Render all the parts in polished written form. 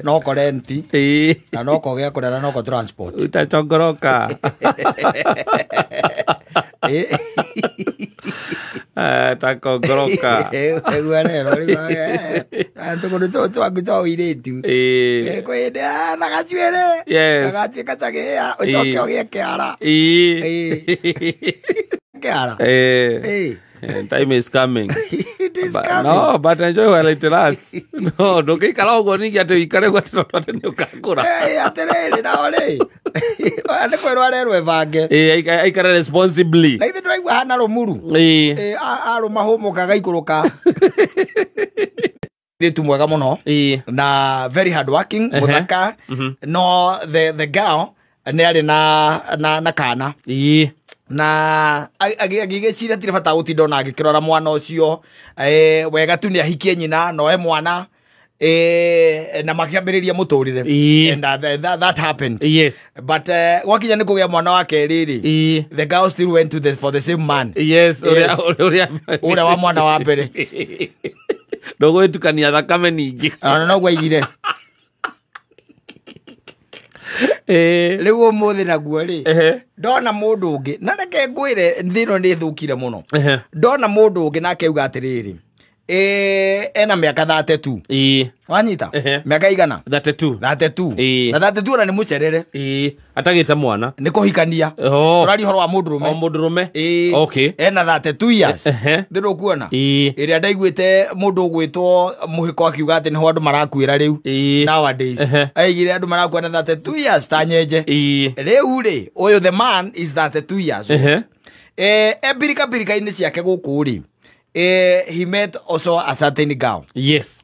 No korenti. Na no kogea kurera no ko transport. Utachongoroka. Takongoroka. Egwarero riwa. Antu kuruto to akuto iretu. Kwende na gaciwere. Yes. Gati kachagea. Uchoke ogie kiara. Kiara. Time is coming. It is coming. No, but enjoy while it lasts. No, don't get kala ogoni ate ikare gwatino twate ni ukakura. Aterere na ole. Ane kwero arero evange. Ikare responsibly. Like the drive hana romuru. Aro mahomo kaga ikuruka. Nitu mwega muno. Na very hard working muthaka. No the girl ne ari na kana. Na agigecira tire bata gutindo na agikirora mwana ucio wega tu ni ahikie nyina no mwana na makiambiriria muturire and that happened. Yes, but wakinya ni kugia mwana wake riri the girl still went to for the same man. Yes, ura wa mwana wa mbere dogo etukania thakame ningi no gwaigire Riu muthi naguo ri ndona mundu ungi na reke ngwire thino ni thukire muno ndona mundu ungi na keuga atiriri ena miaka 32 wanyita miaka igana 32 na 32 na ni mucerere atagite mwana ni kuhikania turari horo wa mundurume okay ena 32 years ndiro kuona iria ndaiguite mundu gwitwo muhiko akiuga ati ni ho andu marakuira riu nowadays aigire andu marakuira 32 years ta nyenje riu ri uyu the man is 32 years old ebirika ini ciake guku ri he met also a certain girl. Yes.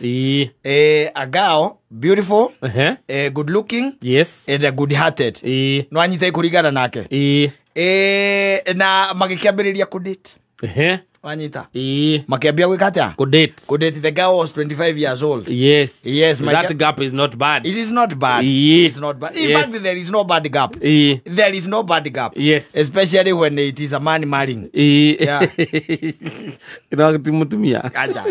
A girl, beautiful, good looking, yes, and a good hearted. No anyite kurigana nake. Na magikiambiriria kudate. Wanyita. Makiambia gwikatia kudate. The girl was 25 years old. Yes, that gap is not bad. It is not bad. It's not bad. In fact, there is no bad gap. There is no bad gap. Yes, especially when it is a man marrying. Yeah. Mutumia. Aja.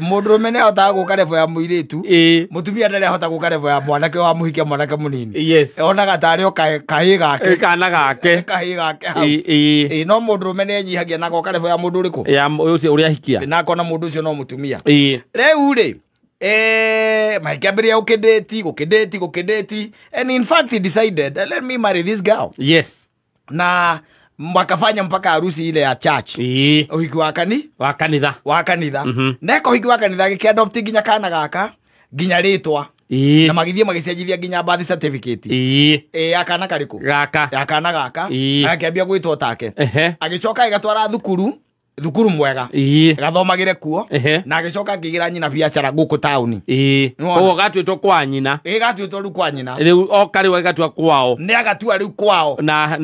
Mundurume ne ahota guka revo ya muiritu mutumia ndare ahota guka revo ya mwanake wa muhikia mwanake munini. Yes, onaga tari o kahi gake kana gake kahi gake no mundurume ne nyihagia na guka revo ya mundu riku ya ucio uria hikia na kona mundu ucio no mutumia riu ri makiambiria gukidate and in fact he decided let me marry this girl. Yes, na wakafanya mpaka harusi ile ya church. Uhiki wa kanitha neko uhiki wa kanitha gikiadopt ginya kana gaka ginya ritwa na magithie magicenjithia ginya birth certificate akana kariku gaka akana gaka akiambia gwitwo take agicoka igatwara thukuru mwega gathomagire kuo na agicoka akigira nyina biacara guku tauni ogo gatwitwo kwa nyina gatwitwo ru kwa nyina riu okari wa gatwa kwao ne agatua riu kwao na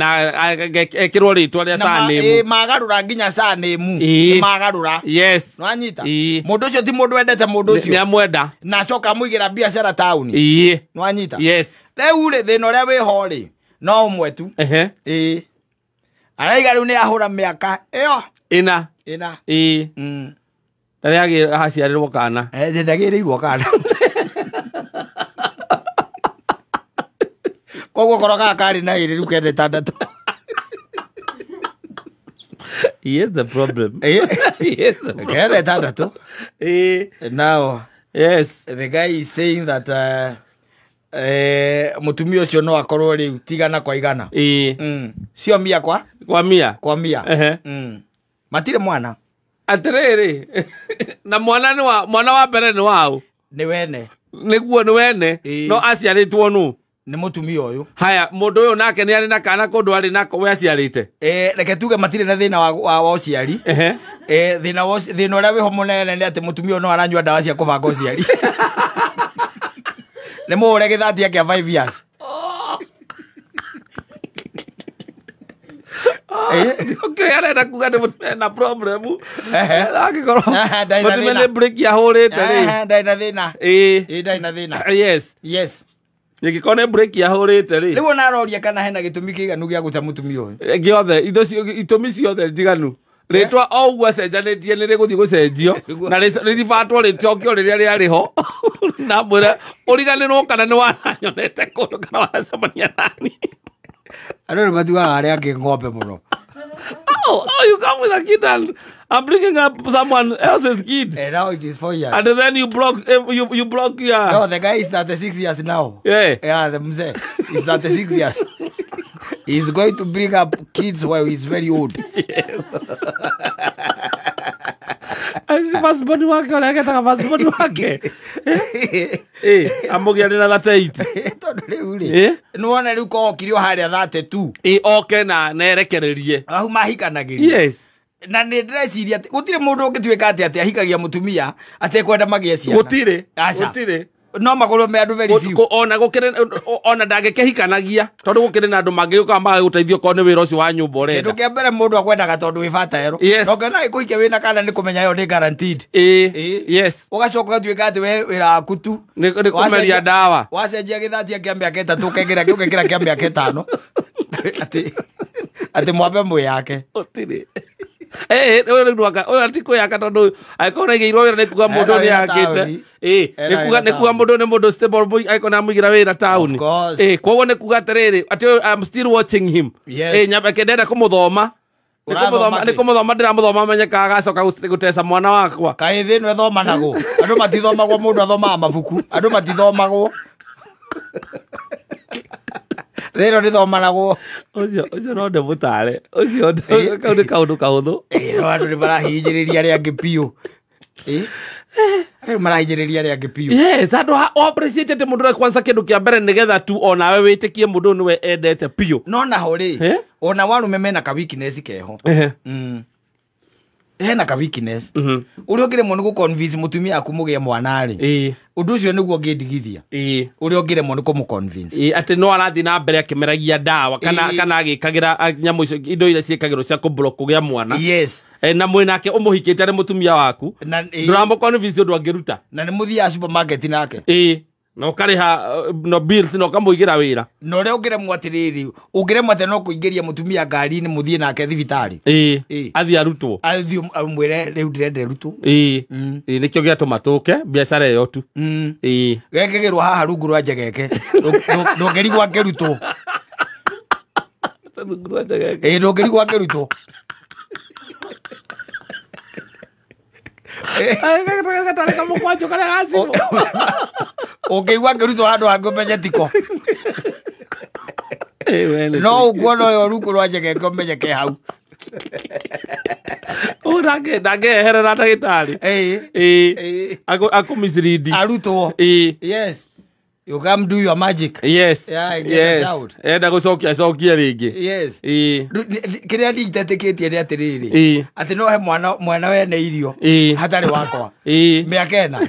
ekirwo ritwa ria sanemu magarura nginya sanemu magarura. Yes, nwanyita mundu ucio ti mundu wendete mundu ucio ni amwenda na coka muigira biacara tauni nwanyita. Yes, riu ri thina uria wi ho ri no umwe tu araiga riu ni ahura miaka iyo ina ndari haciarirwo kana ndagirirwo kana koguo koroga kari na iriru kende tandatu. Here's the problem. Kende tandatu now. Yes, the guy is saying that mutumia ucio no akorwo riu tigana kwa igana sio mia kwa mia matire mwana atiriri na mwana wa mbere ni wao ni wene niguo ni wene no aciaritwo nu ni mutumia uyu. Haya mundu uyu nake ni ari na kana kundu ari nako we aciarite reke tuge matire na thina wa uciari thina uria wiho munene ni ati mutumia no aranyua ndawa cia kubanga uciari ni muure githati akia 5 years okay arenda kuga ndi na problem akikoro mutumia ni break ya hurite ri ndaina thina ndaina thina. Yes nikikone break ya hurite ri riu naroria kana hena gitumi kiganu gia guta mutumia uyu giothe itumi ciothe ndiganu Ritwa o gwa cenjanetie ni riguthi gucenjio na riribatwo ritokio riria riari ho na mwira uriganirwo kana ni wananyonete kundu kana wanacemania nani andu ni matugaga aria angi ng'ombe muno. Oh, you come with a kid and I'm bringing up someone else's kid. And now it is 4 years. And then you block your... No, the guy is 36 years now. Yeah. Yeah, the mzee. He's 36 years. He's going to bring up kids while he's very old. Yes. Passport wake olegetaga passport wake. Amugia ni na 38. Tondu riu ri. Nuona riu ko kirio haria 32. Okay na nerekererie. Ahu mahikanagiria. Yes. Na nä ndäreciria atä gå tirä må ndå å ngä tuä ka atä atä ahikagia må tumia atekwenda magä ciana. Gå tirä no magå rå me andå ona ndangä kä hikanagia tondå gå kä rä na andå mangä å ka magä gå teithio korwo nä wä ra å cio wa nyå mba å renda. Kä ndå kä mbere må ndå akwendaga tondå wä bata no ngena gä kå hike wä na kana nä kå menya yo nä guaranteed. Å gacoka gatuä ka atä we wä ra waku tu nä kå meria ndawa wacenjia gä thatia kä a mä aka ätatå ũkengera kä ũgekĩra kä a mä aka ĩtano atä mwambe mwä yake å tirä atiku yaka tondu aikona igeirwo wira nikuga mundu ni yakite nikuga mundu ni mundu stable boy aikona muigira wira town koguo nikuga atiriri ati I'm still watching him nyambe kendenda kumuthoma nikumuthoma ndiramuthoma menyeka agacoka gutesa mwana wakwa kai thi no thomanago andu matithomagwo mundu athomaga mabuku andu matithomagwo rero ni thomanagwo ucio no nde mutare ucio kaundu kahuthu no andu ni marahinjiriria ria ngi piu marahinjiriria ria ngi piu. Yes, andu appreciate te mundu kwanza kindu kia mbere nigetha tu ona we witikie mundu niwe endete piu no naho ri ona warume mena ka weakness keho hena ka weakness uri ogire mo nigu convince mutumia aku mugie mwana ri undu ucio niguo ngindigithia uri ogire mo niku mu convince ati no arathi na mbere akimeragia ndawa kana agikagira nyamu icio indo ile ciikagirwo cia kublock kugia mwana. Yes. Na mwinake umuhikite ari mutumia waku nduramu convince undu angiruta na ni muthia supermarket nake no kariha no bills no kamuigira wira no re ugire mwatiriri ugire mwate no kuingiria mutumia ngari ni muthie nake thibitari athi arutwo athi mwire riu ndirende rutwo nikio gia tomatuke biashara yo tu gekegirwo haha rungu rwa njegeke ndongeri gwake rutwo ndongeri gwake rutwo ũngĩigua ngĩrutwo handũ hangĩ ũmenye tiko no ũkuona ũyũ rungu rwa njegeke ũmenye ke hau ndangĩeherera ndagĩtarĩ akũmisirindi arutwo. Yes. You come do your magic. Yes. Enda gucokia rĩngĩ. Yes. Kĩrĩa nditetĩkĩtie nĩ atĩrĩrĩ atĩ no he mwana wene irio hatarĩ wakwa mĩaka ĩna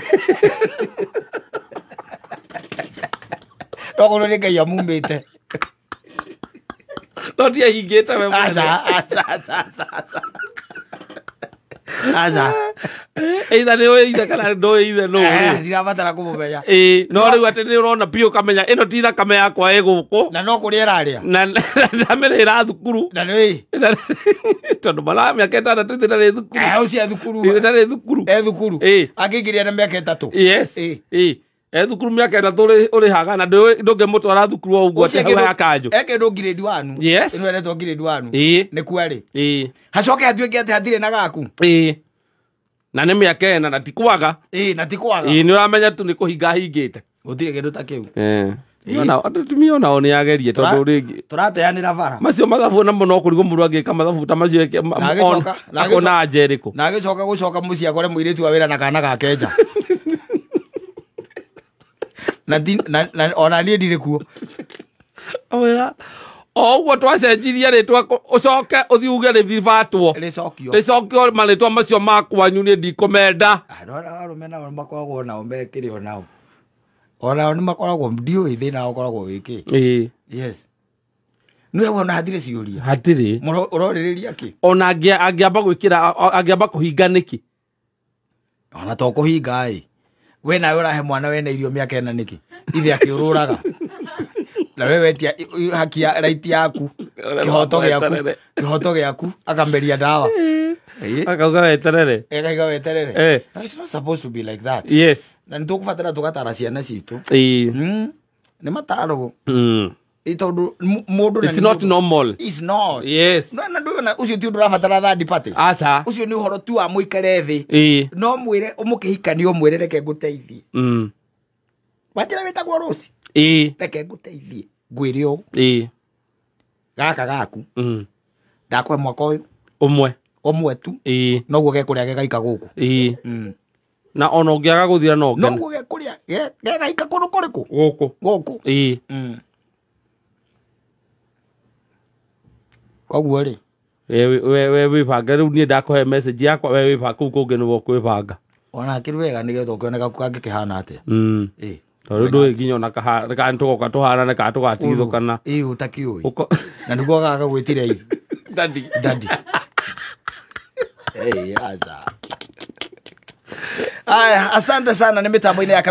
togũrũ nĩ Ngai amumĩte no ti ahingĩte we aza either nĩ ithe kana ndũĩ ithe no ndirabatara kũmũmenya no rĩu atĩ nĩ ũrona biũ kamenya ĩno ti thakame yakwa ĩ gũkũ na no kũrĩa ĩrarĩa na ndamĩrĩra thukuru na nĩ tondũ mara mĩaka ĩtandatũ ĩtarĩ thukuru ũcio thukuru ĩtarĩ thukuru thukuru angĩingĩria na mĩaka ĩtatũ. Yes. Thukuru mĩaka ĩtatũ ũrĩhaga na ndũngĩmũtwara thukuru o ũguo atĩ hau ya kanjũ ekĩndũ ngirĩndi wanu ĩno eretwo ngirĩndi wanu nĩ kwarĩ hacoke hatuĩke atĩ hatirĩ na gaku na nĩ mĩaka ĩna na tikwaga na tikwaga nĩ ũramenya tu nĩ kũhinga hingĩte gũtirĩ kĩndũ ta kĩu atumia onao nĩ agerie tondũ rĩngĩ tũrateanĩra bara macio mathabu namo no kũrigwo mũndũ angĩka mathabu ta macio akona nja ĩrĩkũ na agĩcoka gũcoka mũciĩ akore mũirĩtu wa wĩra na kana gake nja ona niĩ ndirĩ kuo o ũguo twacenjirie rĩtwa ũcoke ũthiĩ uge rĩthibatwo rĩcokio marĩtwa macio makwanyu niĩ ndikũmenda. Arũme nao makoragwo nao mekĩrĩ onao onao nĩ makoragwo ndiũĩ thĩna wao ũkoragwo wĩkĩ. Yes. Nĩ wona hatirĩ ciũria hatirĩ ũrorĩrĩria kĩ ona angĩamba gwĩkĩra angĩamba kũhinga nĩkĩ ona to kũhinga we nawe ũrahe mwana wena irio mĩaka ĩna nĩkĩ ithe akĩũrũraga na we wetia haki ya right yaku kĩhoto gĩaku akameria ndawa Akauga weterere. Akauga weterere. It's not supposed to be like that. Yes. Na nitukubatara tugatara ciana citu. Ni mataro. It's not normal. It's not. Yes. No, na ucio ti ndurabatara third party. Asa. Ucio ni uhoro tu wa muikare thi. No mwire umukihikani umwire reke nguteithie. Watira witagwo Rosi. Reke nguteithie. Ngwire o. Gaka gaku. Ndakwe mwaka uyu. Umwe tu. No gekuria gegaika guku. Na ono ngiaga guthira no ngene. No gekuria gegaika kuru kuriku. Guku. Koguo ri we wibanga riu nie ndakuhe message yakwa we wibanga kuu kungi ni wokwibanga ona kiri wega ni getho kioneka kangikihana atia tondu ndui nginya ona kana tugoka tuhana na kana tugatigithukana utakiui na niguo gaga gwitire ithi dadi aza aya asante sana ni mitambo-ini ya